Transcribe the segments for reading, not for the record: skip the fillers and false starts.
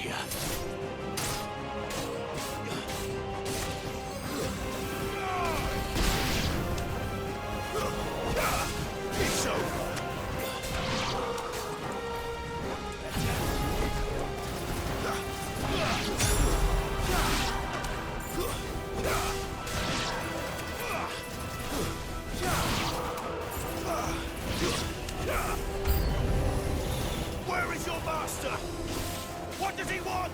here. It's over. Where is your master? What does he want?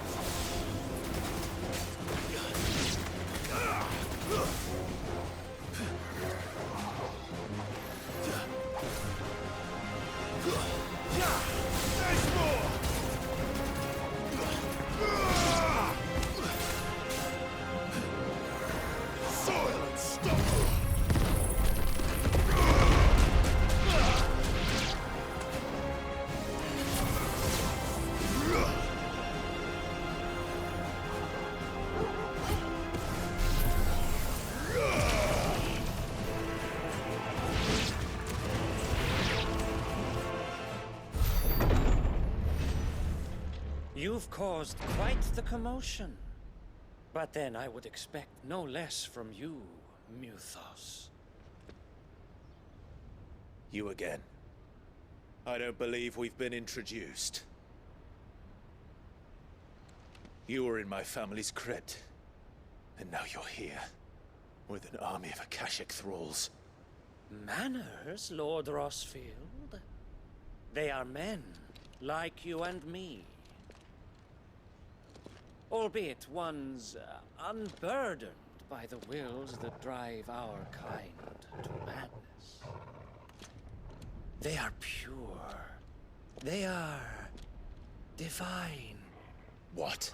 There's more! Soil and stubble! You've caused quite the commotion. But then I would expect no less from you, Muthos. You again. I don't believe we've been introduced. You were in my family's crypt. And now you're here. With an army of Akashic thralls. Manners, Lord Rossfield? They are men, like you and me. Albeit ones unburdened by the wills that drive our kind to madness. They are pure. They are divine. What?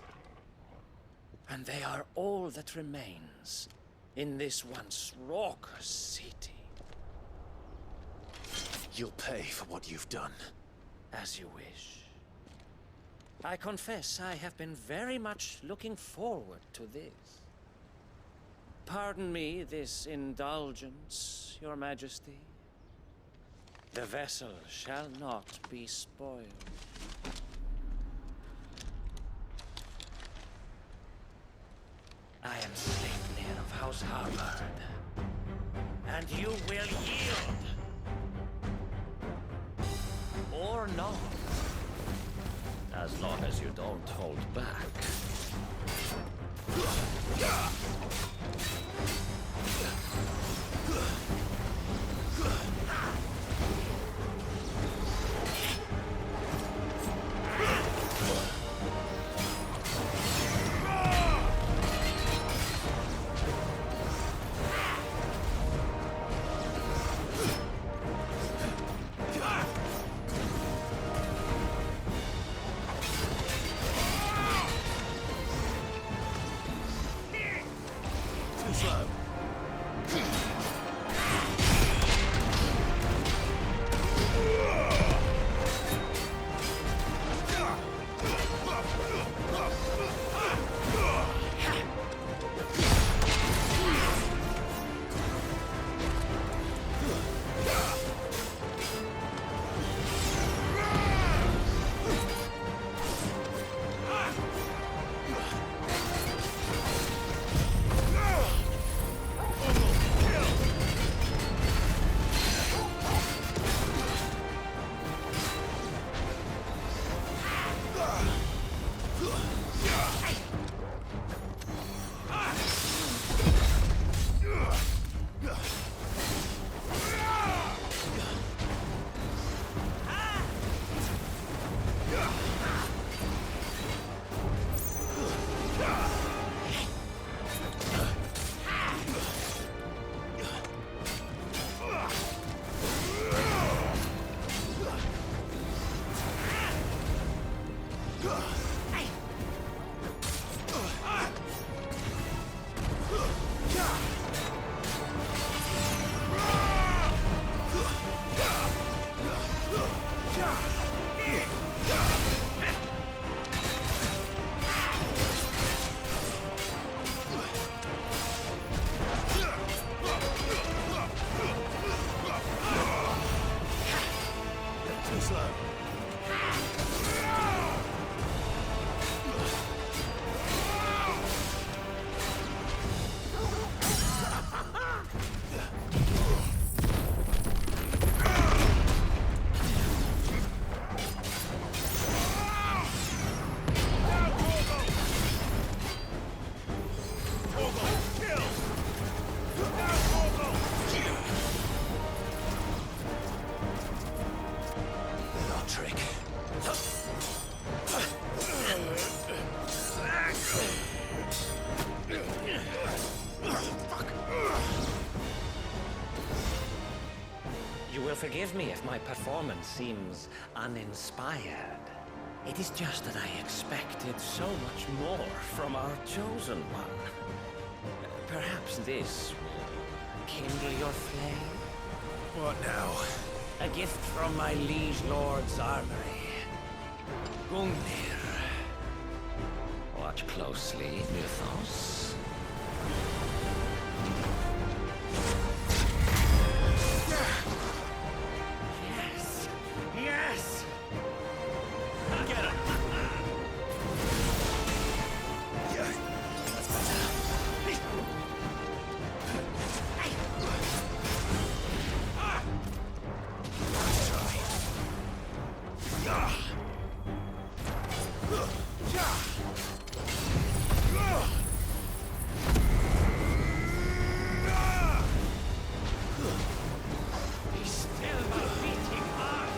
And they are all that remains in this once raucous city. You'll pay for what you've done. As you wish. I confess I have been very much looking forward to this. Pardon me this indulgence, Your Majesty. The vessel shall not be spoiled. I am Sleipnir of House Harvard, and you will yield. Or not. As long as you don't hold back. Too slow. will forgive me if my performance seems uninspired. It is just that I expected so much more from our chosen one. Perhaps this will kindle your flame? What now? A gift from my liege lord's armory. Gungnir. Watch closely, Mythos. Yes! Yes! Get him! Yeah, that's better. Let's try. He's still my beating heart!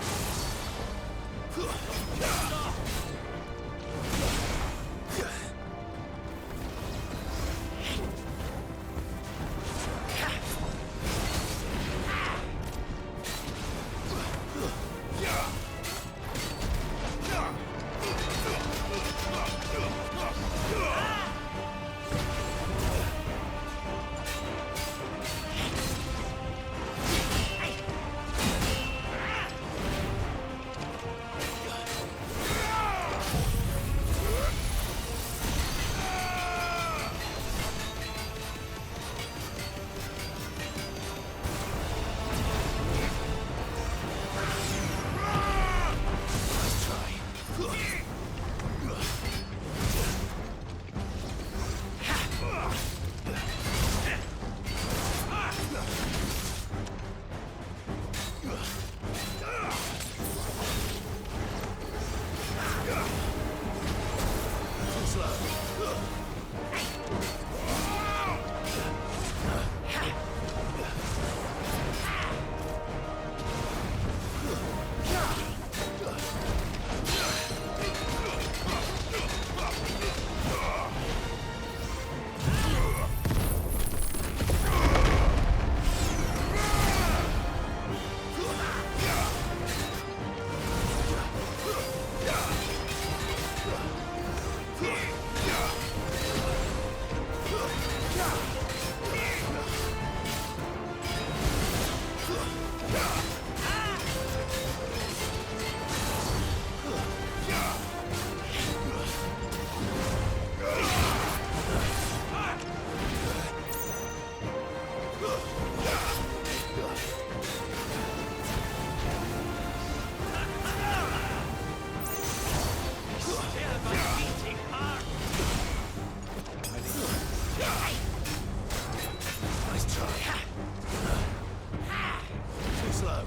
Stop!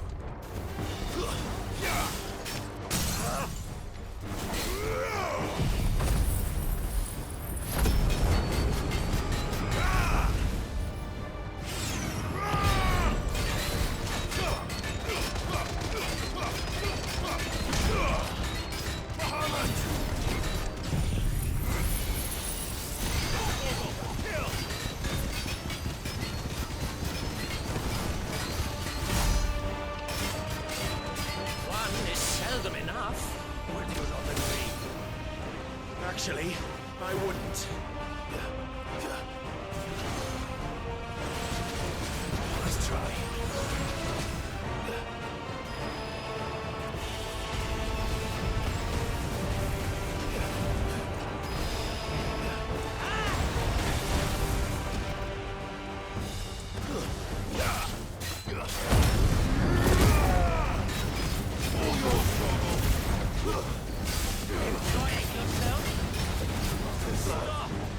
Actually, I wouldn't. Let's try. Enjoying yourself? Stop!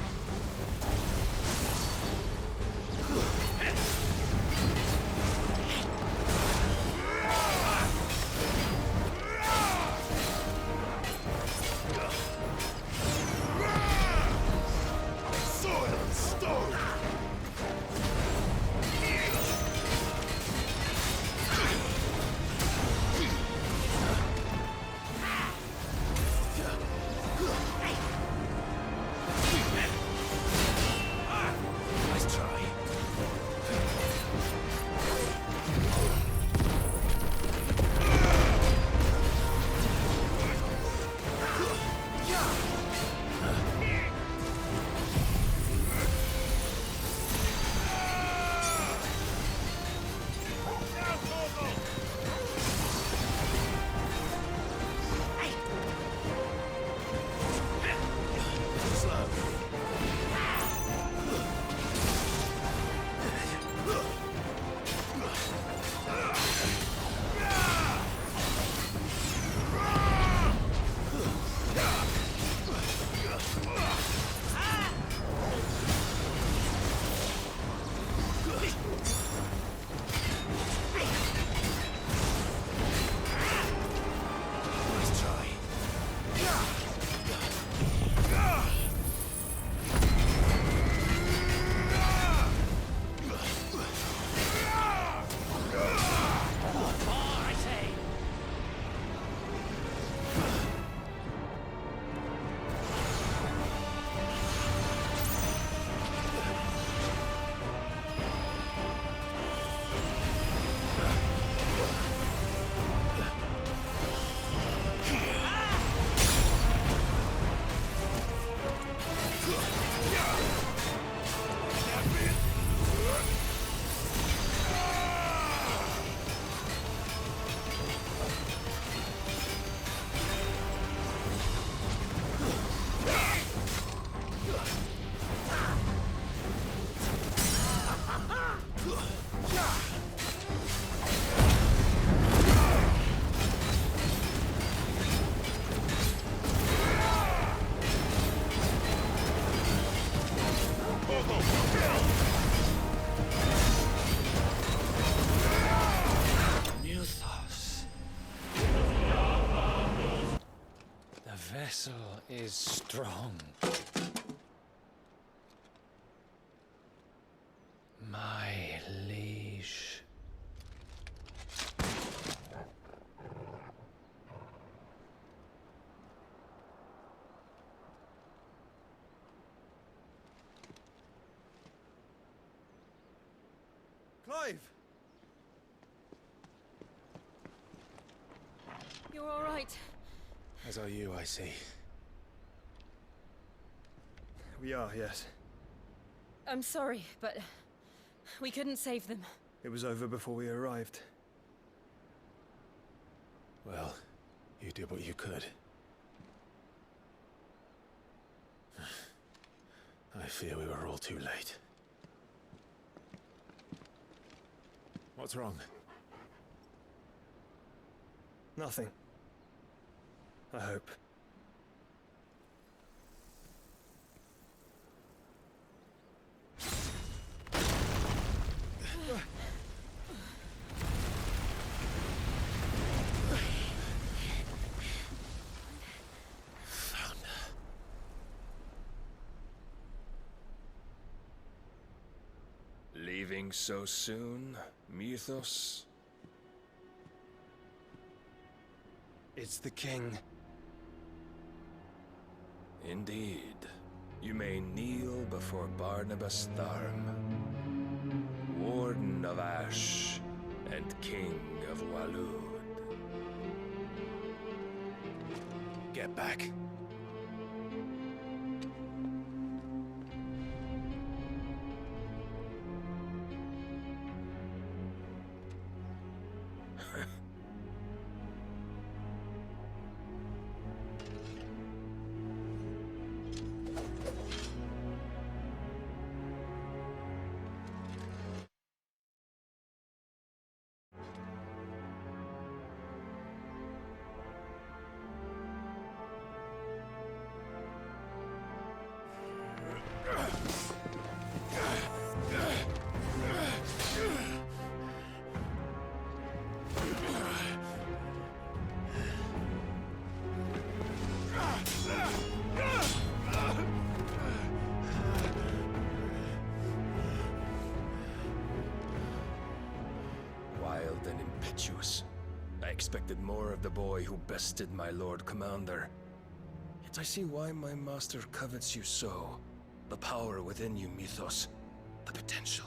vessel is strong. My liege. Clive! You're all right. As are you, I see. We are, yes. I'm sorry, but we couldn't save them. It was over before we arrived. Well, you did what you could. I fear we were all too late. What's wrong? Nothing. I hope. Leaving so soon, Mythos? It's the king. Indeed. You may kneel before Barnabas Tharm, Warden of Ash and King of Waloed. Get back. Wild and impetuous. I expected more of the boy who bested my Lord Commander. Yet I see why my master covets you so. The power within you, Mythos. The potential.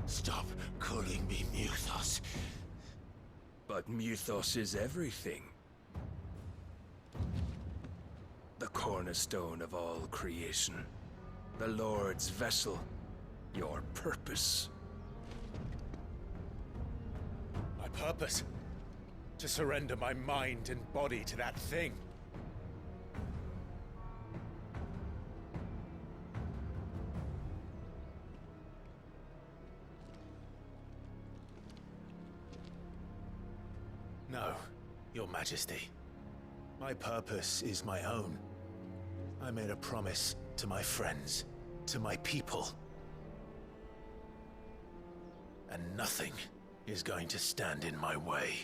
Stop calling me Mythos. But Mythos is everything. The cornerstone of all creation. The Lord's vessel. Your purpose. My purpose? To surrender my mind and body to that thing. No, Your Majesty. My purpose is my own. I made a promise to my friends, to my people. And nothing is going to stand in my way.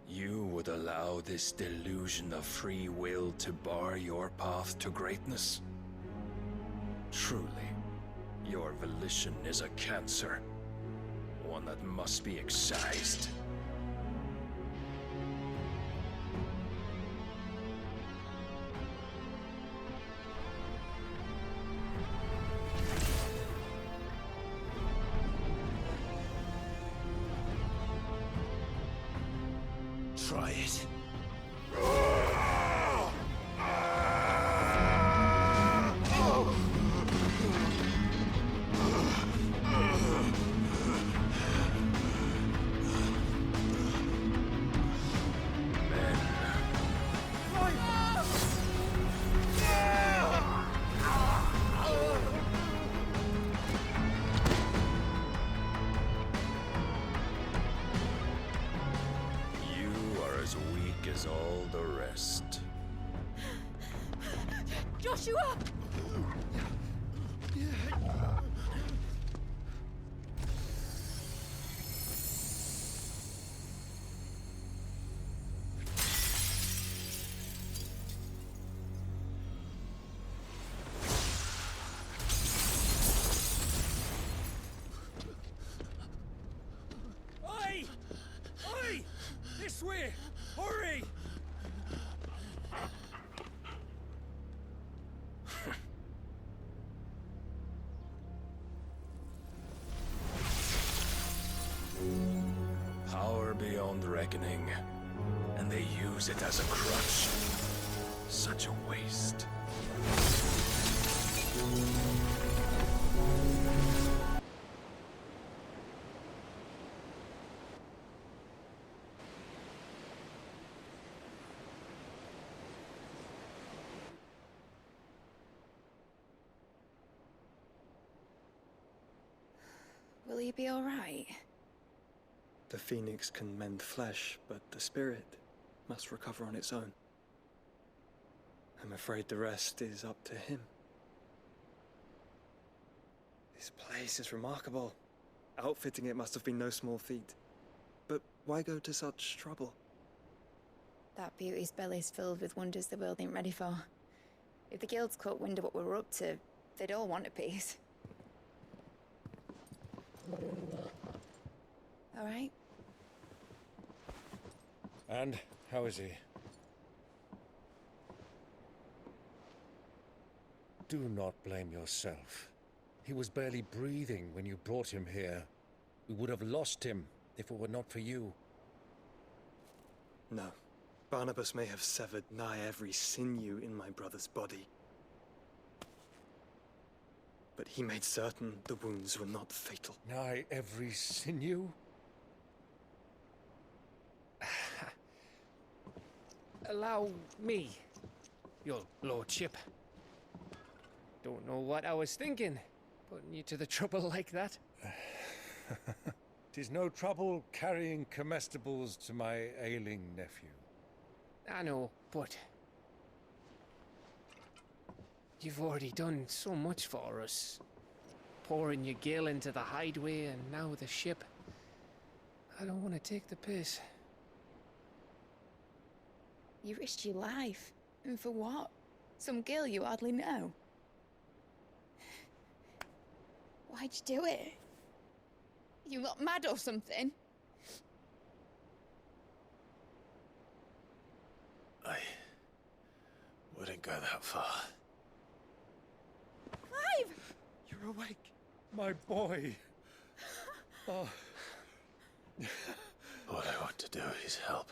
You would allow this delusion of free will to bar your path to greatness? Truly, your volition is a cancer. One that must be excised. Try it. As all the rest. Joshua! reckoning, and they use it as a crutch. Such a waste. Will he be all right? The phoenix can mend flesh, but the spirit must recover on its own. I'm afraid the rest is up to him. This place is remarkable. Outfitting it must have been no small feat. But why go to such trouble? That beauty's belly's filled with wonders the world ain't ready for. If the guilds caught wind of what we were up to, they'd all want a piece. All right? And how is he? Do not blame yourself. He was barely breathing when you brought him here. We would have lost him if it were not for you. No. Barnabas may have severed nigh every sinew in my brother's body. But he made certain the wounds were not fatal. Nigh every sinew? Allow me, your lordship. Don't know what I was thinking, putting you to the trouble like that. 'Tis no trouble carrying comestibles to my ailing nephew. I know, but you've already done so much for us. Pouring your gil into the hideaway and now the ship. I don't want to take the piss. You risked your life. And for what? Some girl you hardly know. Why'd you do it? You lot mad or something? I wouldn't go that far. Clive! You're awake, my boy. Oh. All I want to do is help.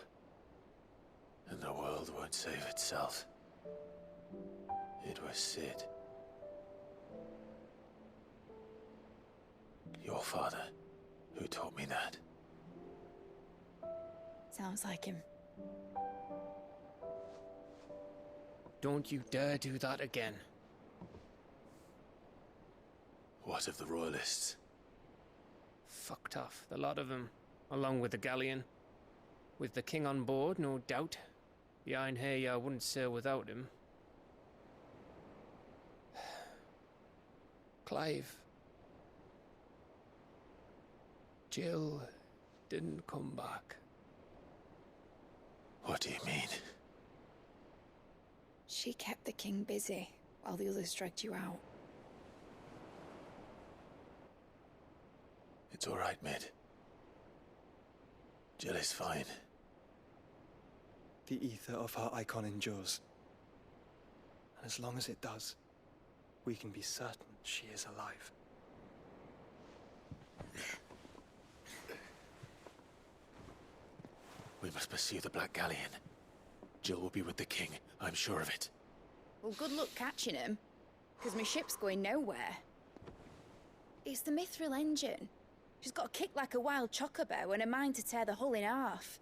And the world won't save itself. It was Sid. Your father, who taught me that. Sounds like him. Don't you dare do that again. What of the Royalists? Fucked off, the lot of them, along with the galleon. With the king on board, no doubt. Behind here, I wouldn't sail without him. Clive. Jill didn't come back. What do you mean? She kept the king busy while the others dragged you out. It's all right, Mid. Jill is fine. The ether of her icon endures. And as long as it does, we can be certain she is alive. We must pursue the Black Galleon. Jill will be with the king, I'm sure of it. Well, good luck catching him, because my ship's going nowhere. It's the Mithril engine. She's got a kick like a wild chocobo and a mind to tear the hull in half.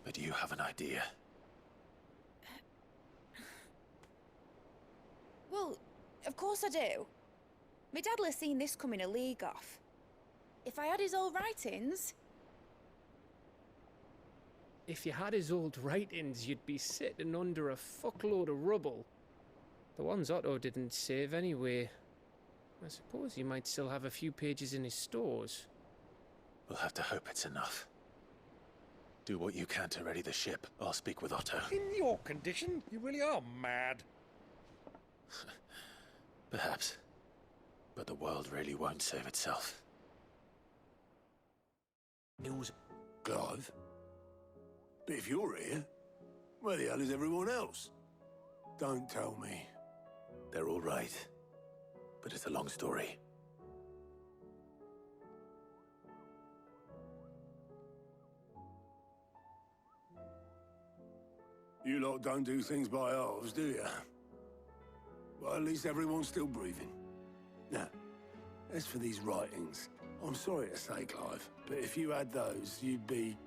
But you have an idea. Well, of course I do. My dad'll have seen this coming a league off. If I had his old writings... If you had his old writings, you'd be sitting under a fuckload of rubble. The ones Otto didn't save anyway. I suppose he might still have a few pages in his stores. We'll have to hope it's enough. Do what you can to ready the ship. I'll speak with Otto. In your condition, you really are mad. Perhaps. But the world really won't save itself. News, Clive? But if you're here, where the hell is everyone else? Don't tell me. They're all right. But it's a long story. You lot don't do things by halves, do you? Well, at least everyone's still breathing. Now, as for these writings, I'm sorry to say, Clive, but if you had those, you'd be...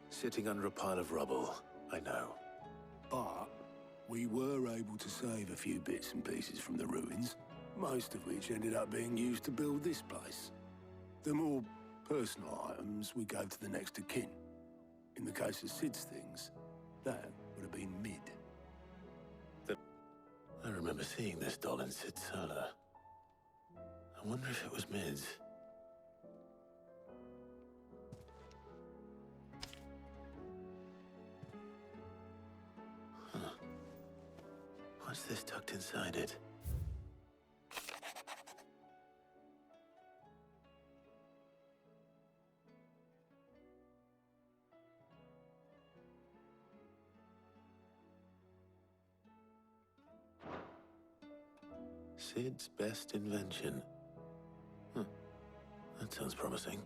Sitting under a pile of rubble, I know. But we were able to save a few bits and pieces from the ruins, most of which ended up being used to build this place. The more personal items we gave to the next of kin. In the case of Sid's things, that would have been Mid. I remember seeing this doll in Sid's cellar. I wonder if it was Mid's. Huh. What's this tucked inside it? Sid's best invention. That sounds promising.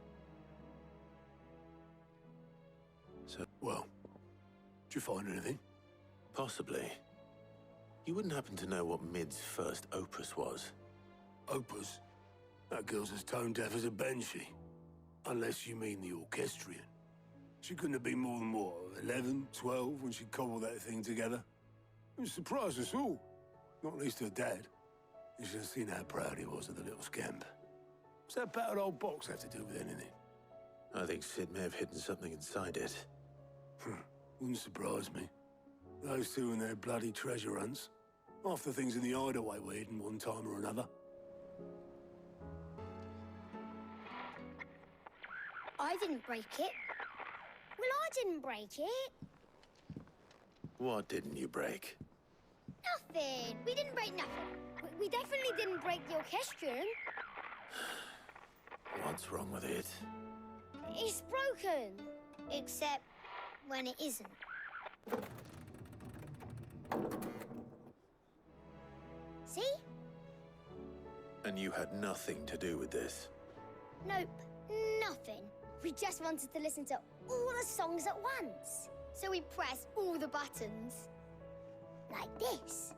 So, Well, did you find anything? possibly. You wouldn't happen to know what Mid's first opus was? Opus? That girl's as tone deaf as a banshee. Unless you mean the orchestrion. She couldn't have been more than, what, 11, 12 when she cobbled that thing together? It surprised us all. Not least her dad. You should have seen how proud he was of the little scamp. What's that battered old box have to do with anything? I think Sid may have hidden something inside it. Wouldn't surprise me. Those two and their bloody treasure hunts. Half the things in the hideaway were hidden one time or another. I didn't break it. Well, I didn't break it. What didn't you break? Nothing. We didn't break nothing. We definitely didn't break the orchestrion. What's wrong with it? It's broken. Except when it isn't. See? And you had nothing to do with this? Nope. Nothing. We just wanted to listen to all the songs at once. So we pressed all the buttons. Like this.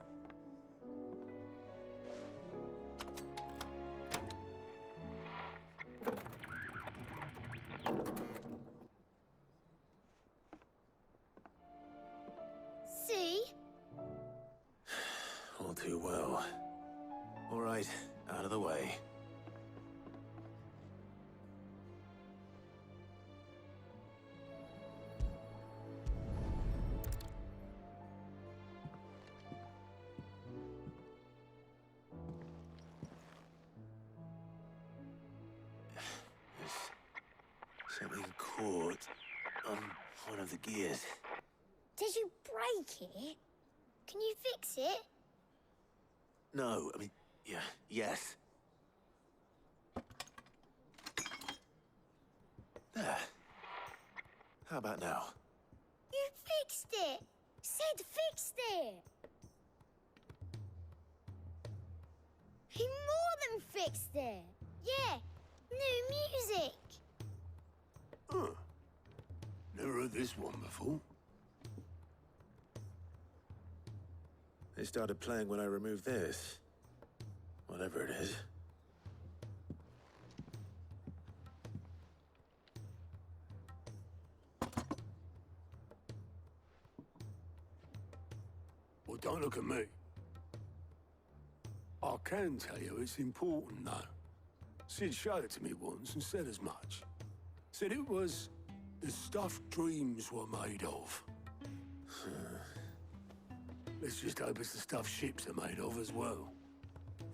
See? All too well. All right, out of the way. There's something caught on one of the gears. Did you break it? Can you fix it? No, I mean, yeah, yes. There. How about now? You fixed it! Sid fixed it! He more than fixed it! Yeah, new music! Huh. Never heard this one before. They started playing when I removed this. Whatever it is. Well, don't look at me. I can tell you it's important, though. Sid showed it to me once and said as much. Said it was the stuff dreams were made of. Let's just hope it's the stuff ships are made of as well.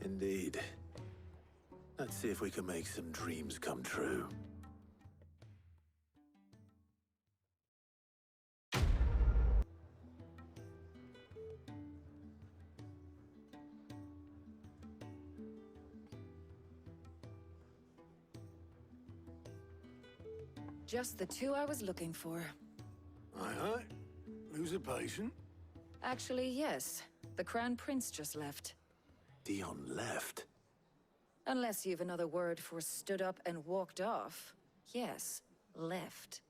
Indeed. Let's see if we can make some dreams come true. Just the two I was looking for. Aye. Lose a patient. Actually, yes. The Crown Prince just left. Dion left. Unless you've another word for stood up and walked off. Yes, left.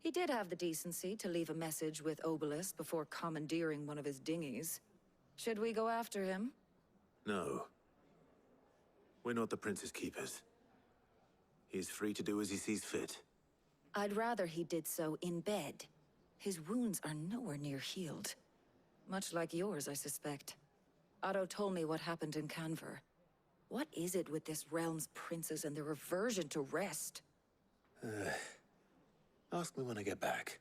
He did have the decency to leave a message with Obelisk before commandeering one of his dinghies. Should we go after him? No. We're not the Prince's keepers. He's free to do as he sees fit. I'd rather he did so in bed. His wounds are nowhere near healed. Much like yours, I suspect. Otto told me what happened in Canver. What is it with this realm's princes and their aversion to rest? Ask me when I get back.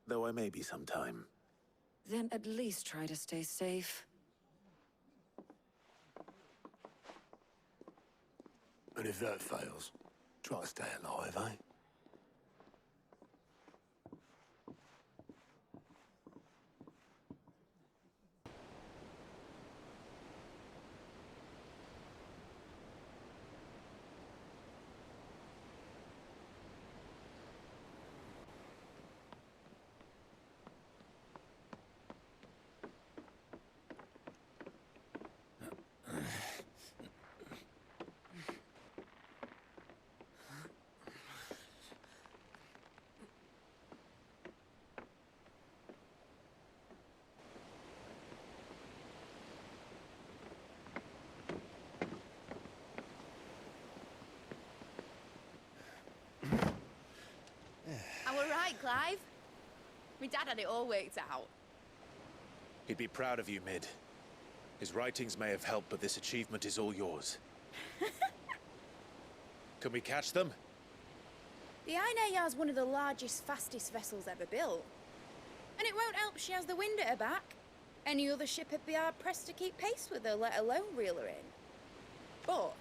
Though I may be sometime. Then at least try to stay safe. And if that fails, try to stay alive, eh? I'm all right, Clive. My dad had it all worked out. He'd be proud of you, Mid. His writings may have helped, but this achievement is all yours. Can we catch them? The Ainayar's one of the largest, fastest vessels ever built. And it won't help she has the wind at her back. Any other ship would be hard-pressed to keep pace with her, let alone reel her in. But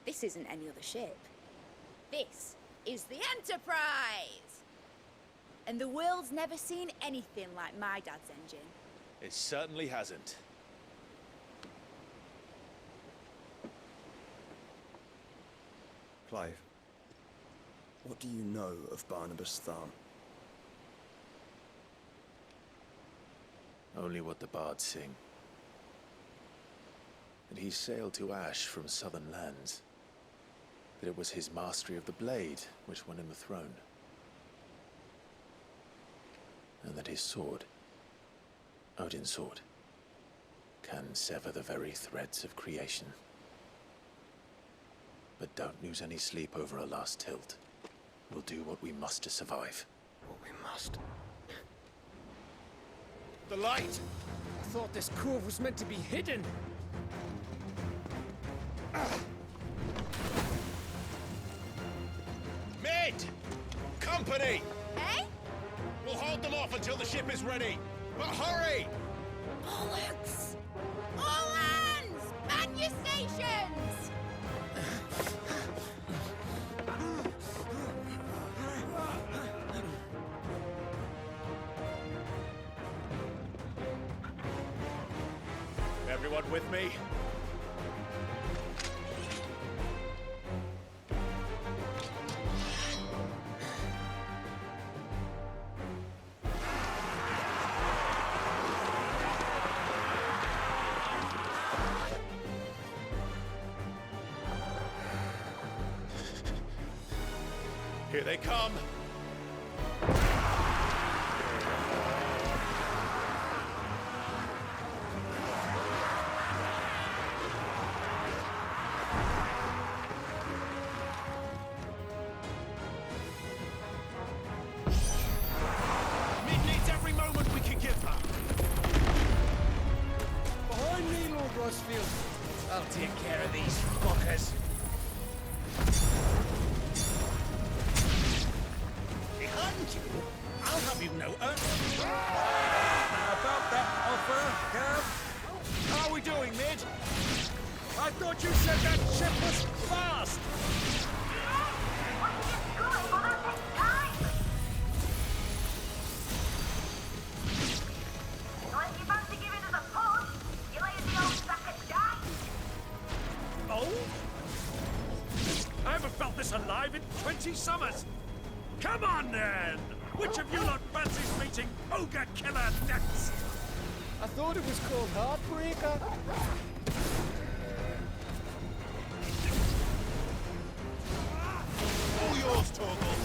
this isn't any other ship. This is the Enterprise! And the world's never seen anything like my dad's engine. It certainly hasn't. Clive, what do you know of Barnabas Tharn? Only what the bards sing. That he sailed to Ash from southern lands. That it was his mastery of the blade which won him the throne. And that his sword, Odin's sword, can sever the very threads of creation. But don't lose any sleep over a last tilt. We'll do what we must to survive. What we must. The light! I thought this cove was meant to be hidden. Mid! Company! Eh? We'll hold them off until the ship is ready. But hurry! Bollocks! All hands! Man your stations! Everyone with me? Here they come! Mid needs every moment we can give her! Behind me, Lord Rosfield. I'll take care of these fuckers. Behind you? I'll have you know about that offer, Cav? How are we doing, Mid? I thought you said that ship was fast! Oh? I haven't felt this alive in 20 summers! Come on, then! Which of you lot fancies meeting Ogre Killer next? I thought it was called Heartbreaker. All yours, Torgal!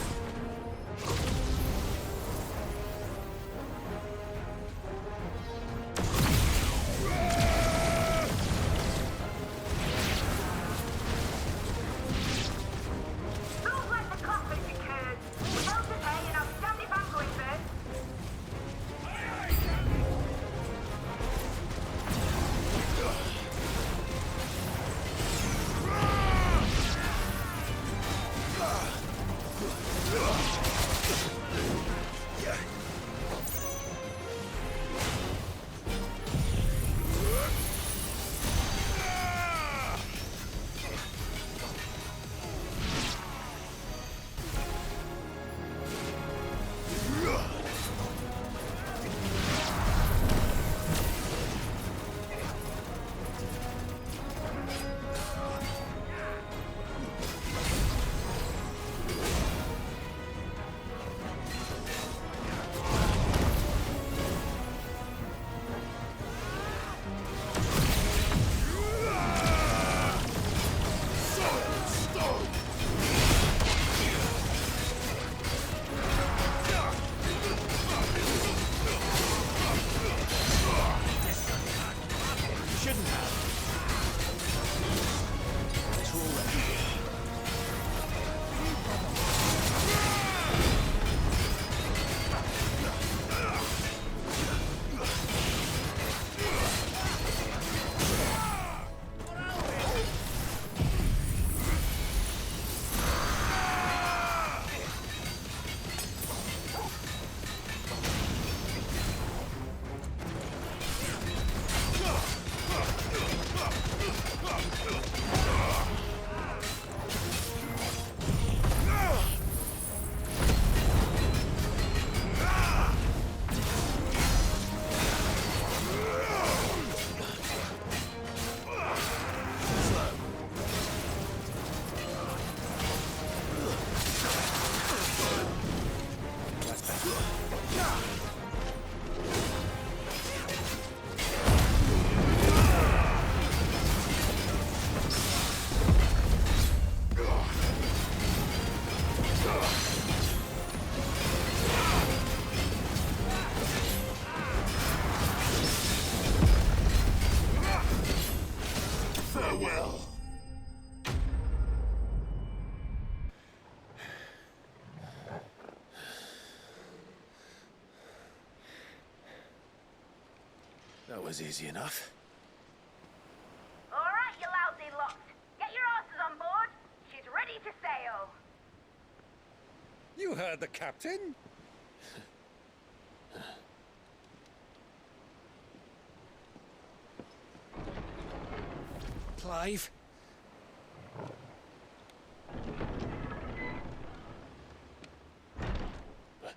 That was easy enough. All right, you lousy lot. Get your asses on board. She's ready to sail. You heard the captain. Clive? But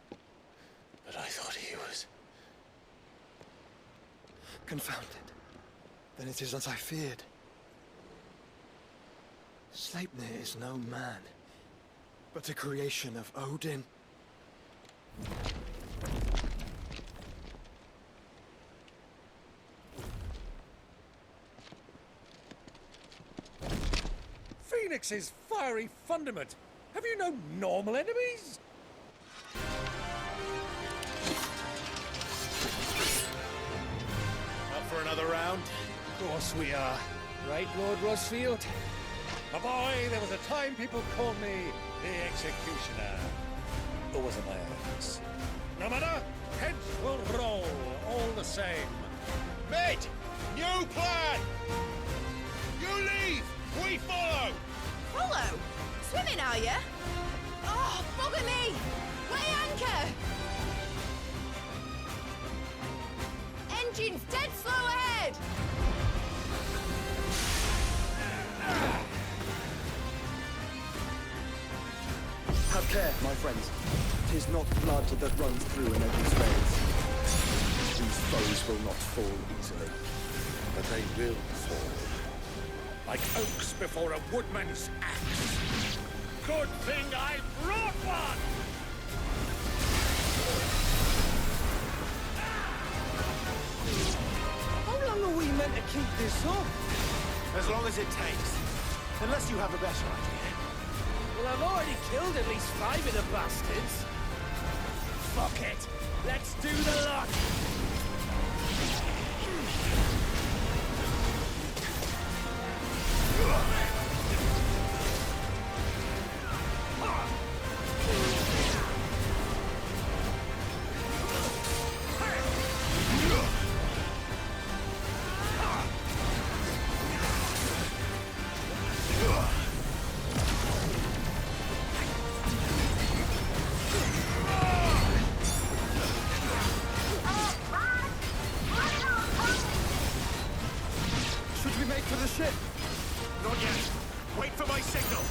I thought he was... Confounded. Then it is as I feared. Sleipnir is no man, but a creation of Odin. Phoenix's fiery fundament. Have you no normal enemies? Up for another round? Of course we are. Right, Lord Rosfield? My boy, there was a time people called me the Executioner. Or was it my ex? No matter, heads will roll all the same. Mate! New plan! You leave! We follow! Follow? Swimming, are you? Oh, bugger me! Weigh anchor! Engine's dead slow ahead! Have care, my friends. 'Tis not blood that runs through in Odin's veins. These foes will not fall easily. But they will fall. Like oaks before a woodman's axe. Good thing I brought one! How long are we meant to keep this up? As long as it takes. Unless you have a better idea. Well, I've already killed at least 5 of the bastards. Fuck it. Let's do the lot. Should we make for the ship? Not yet. Wait for my signal.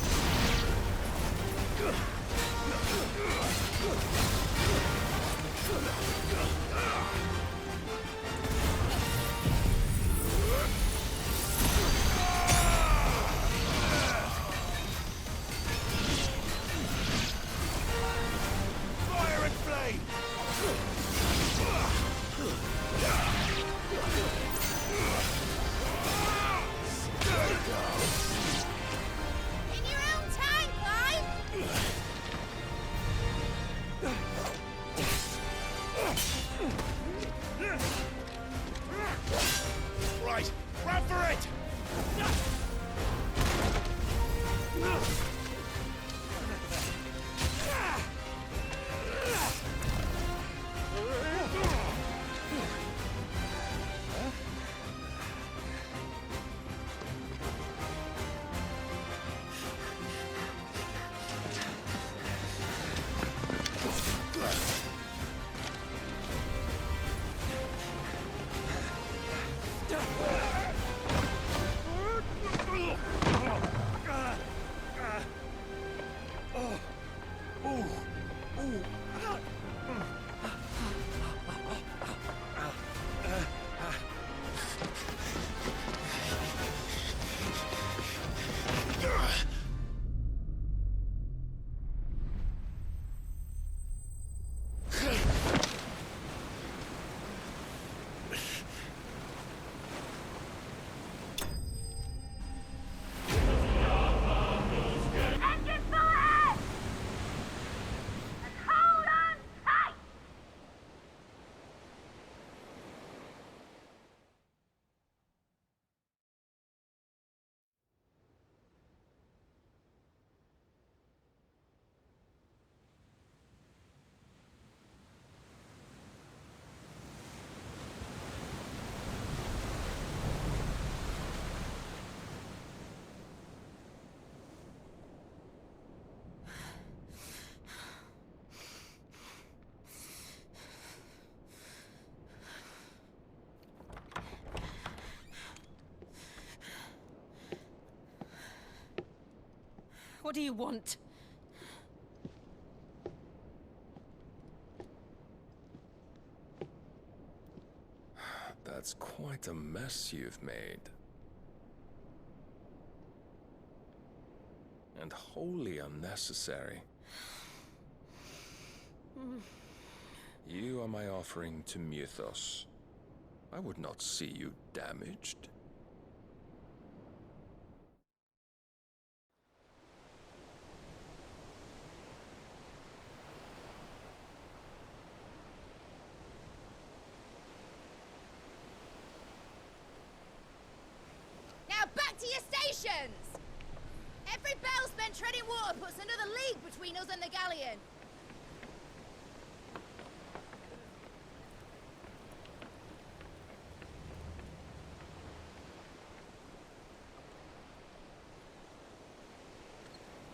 Fire and flame! In your own time, Clive! Right, run for it! What do you want? That's quite a mess you've made. And wholly unnecessary. You are my offering to Mythos. I would not see you damaged. Now back to your stations! Every bell spent treading water puts another league between us and the galleon.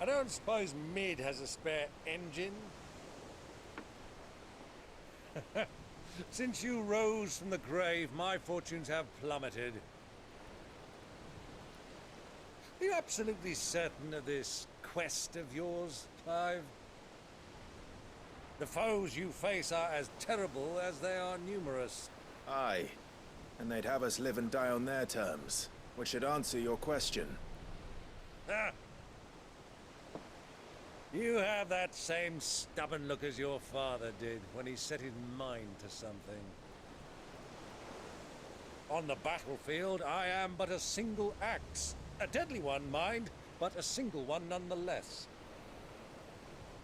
I don't suppose Mid has a spare engine? Since you rose from the grave, my fortunes have plummeted. Are you absolutely certain of this quest of yours, Clive? The foes you face are as terrible as they are numerous. Aye. And they'd have us live and die on their terms, which should answer your question. Ha! You have that same stubborn look as your father did when he set his mind to something. On the battlefield, I am but a single axe. A deadly one, mind, but a single one nonetheless.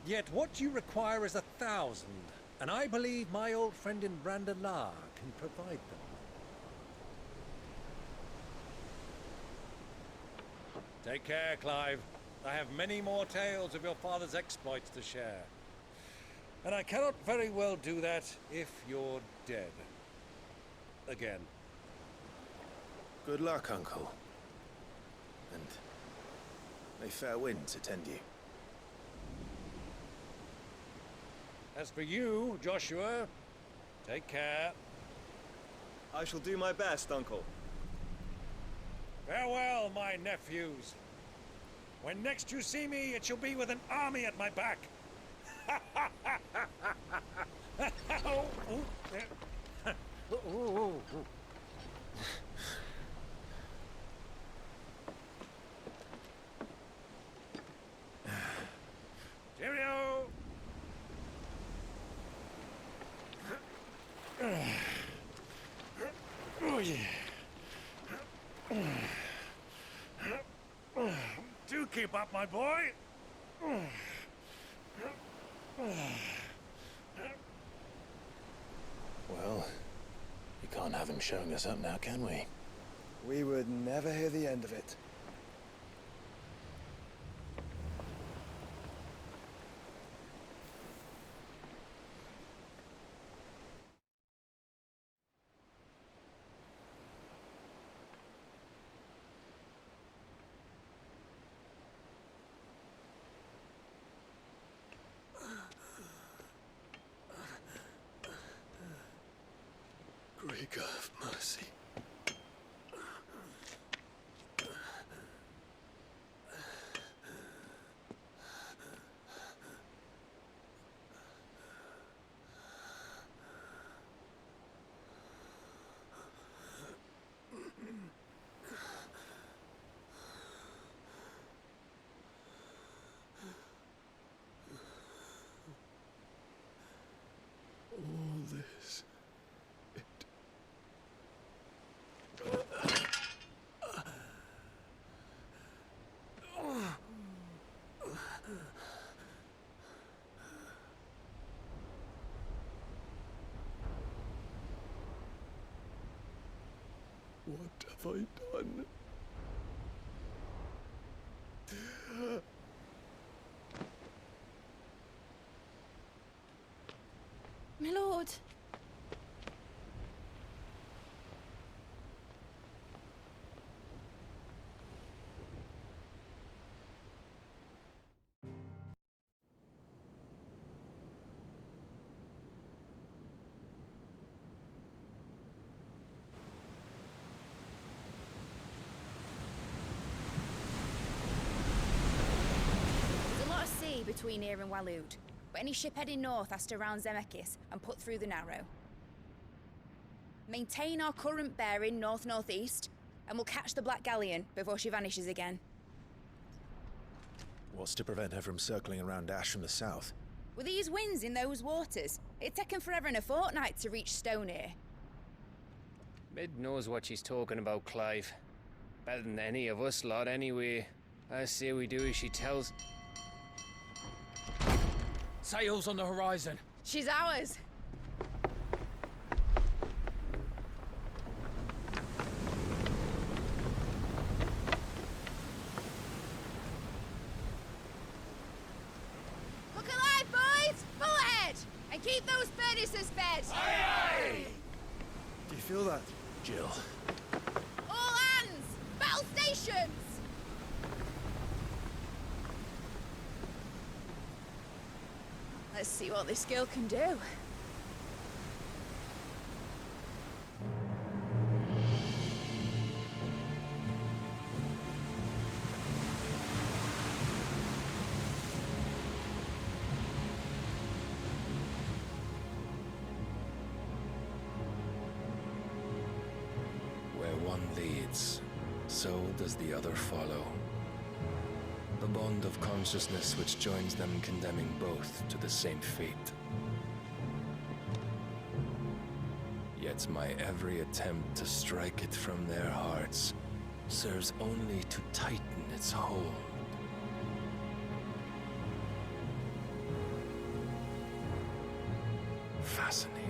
Yet what you require is 1,000, and I believe my old friend in Brandalar can provide them. Take care, Clive. I have many more tales of your father's exploits to share. And I cannot very well do that if you're dead. Again. Good luck, Uncle. And may fair winds attend you. As for you, Joshua, take care. I shall do my best, Uncle. Farewell, my nephews. When next you see me, it shall be with an army at my back. Cheerio! Oh, yeah. Do keep up, my boy. Well, you can't have him showing us up now, can we? We would never hear the end of it. Great God of mercy. All this. What have I done? My lord. between here and Waloed, but any ship heading north has to round Zemeckis and put through the Narrow. Maintain our current bearing north-northeast, and we'll catch the Black Galleon before she vanishes again. What's to prevent her from circling around Ash from the south? With these winds in those waters, it'd taken forever and a fortnight to reach Stonehir. Mid knows what she's talking about, Clive. Better than any of us lot, anyway. I say we do as she tells. Sails on the horizon. She's ours. Look alive, boys! Pull ahead! And keep those furnaces fed! Aye! Do you feel that, Jill? All hands! Battle stations! Let's see what this girl can do. Where one leads, so does the other follow. The bond of consciousness which joins them condemning both to the same fate. Yet my every attempt to strike it from their hearts serves only to tighten its hold. Fascinating.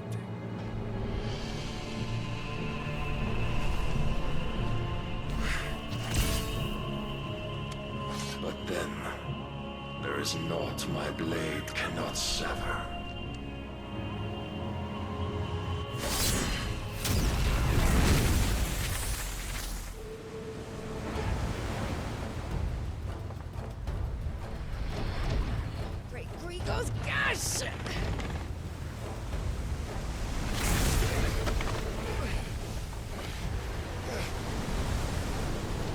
But then, there is naught my blade cannot sever. Great Grigos, gosh!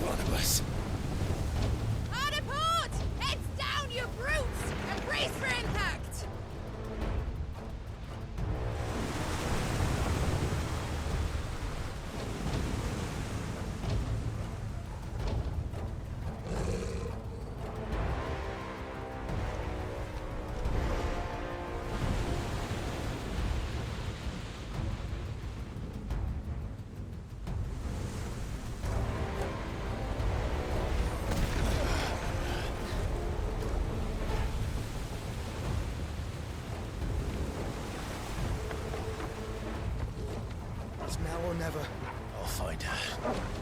Barnabas. Hard a port! Heads down, you brutes! And brace for impact! It's now or never. I'll find her.